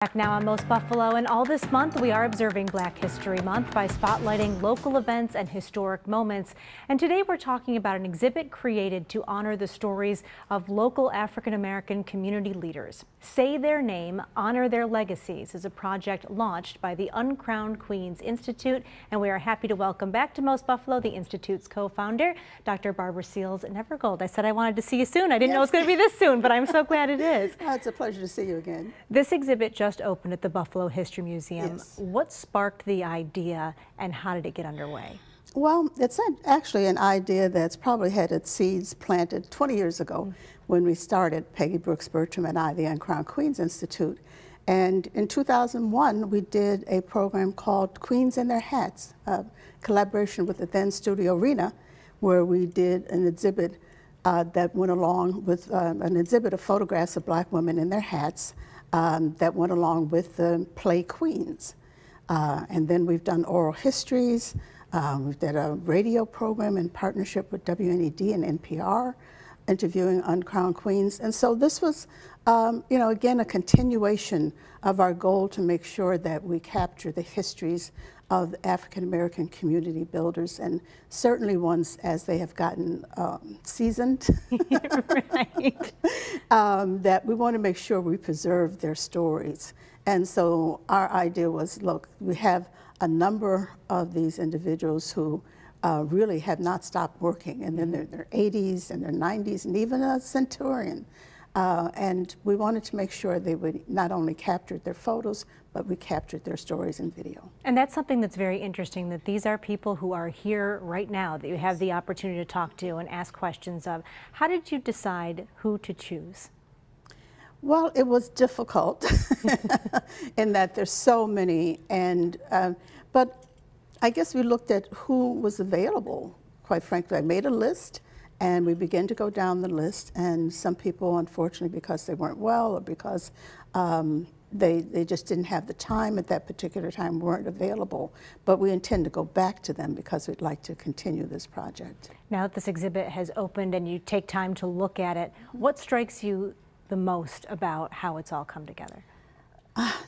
Back now on Most Buffalo, and all this month we are observing Black History Month by spotlighting local events and historic moments. And today we're talking about an exhibit created to honor the stories of local African-American community leaders. Say Their Name, Honor Their Legacies is a project launched by the Uncrowned Queens Institute, and we are happy to welcome back to Most Buffalo the Institute's co-founder, Dr. Barbara Seals Nevergold. I said I wanted to see you soon. I didn't know it was going to be this soon, but I'm so glad it is. Oh, it's a pleasure to see you again. This exhibit just opened at the Buffalo History Museum. Yes. What sparked the idea and how did it get underway? Well, it's actually an idea that's probably had its seeds planted 20 years ago when we started, Peggy Brooks Bertram and I, the Uncrowned Queens Institute. And in 2001, we did a program called Queens in Their Hats, a collaboration with the then Studio Arena, where we did an exhibit that went along with an exhibit of photographs of Black women in their hats that went along with the play Queens. And then we've done oral histories. We've done a radio program in partnership with WNED and NPR, interviewing uncrowned queens. And so this was, you know, again, a continuation of our goal to make sure that we capture the histories of African-American community builders, and certainly ones as they have gotten seasoned, Right. that we want to make sure we preserve their stories. And so our idea was, look, we have a number of these individuals who really have not stopped working, and then they're in their 80s and their 90s, and even a centurion. And we wanted to make sure they would not only capture their photos, but we captured their stories in video. And that's something that's very interesting, that these are people who are here right now that you have the opportunity to talk to and ask questions of. How did you decide who to choose? Well, it was difficult in that there's so many, and but I guess we looked at who was available, quite frankly. I made a list, and we began to go down the list, and some people, unfortunately, because they weren't well or because they just didn't have the time at that particular time, weren't available. But we intend to go back to them because we'd like to continue this project. Now that this exhibit has opened and you take time to look at it, what strikes you the most about how it's all come together?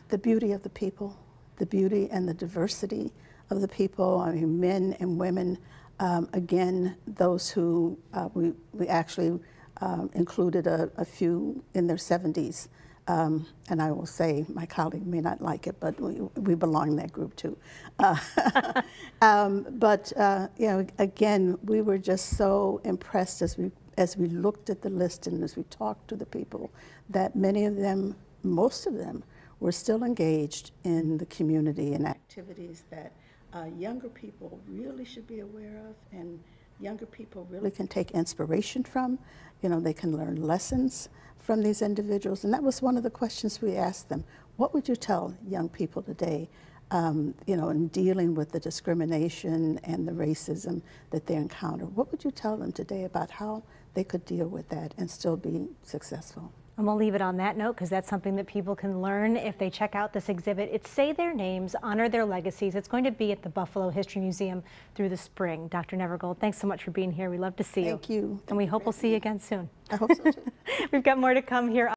The beauty of the people, the beauty and the diversity of the people. I mean, men and women. Again, those who we actually included a few in their 70s. And I will say, my colleague may not like it, but we belong in that group too. But you know, again, we were just so impressed as we looked at the list and as we talked to the people, that many of them, most of them, were still engaged in the community and activities that younger people really should be aware of, and younger people really can take inspiration from. You know, they can learn lessons from these individuals. And that was one of the questions we asked them. What would you tell young people today, you know, in dealing with the discrimination and the racism that they encounter? What would you tell them today about how they could deal with that and still be successful? And we'll leave it on that note because that's something that people can learn if they check out this exhibit. It's Say Their Names, Honor Their Legacies. It's going to be at the Buffalo History Museum through the spring. Dr. Nevergold, thanks so much for being here. We love to see you. Thank you. And we hope we'll see you again soon. I hope so too. We've got more to come here.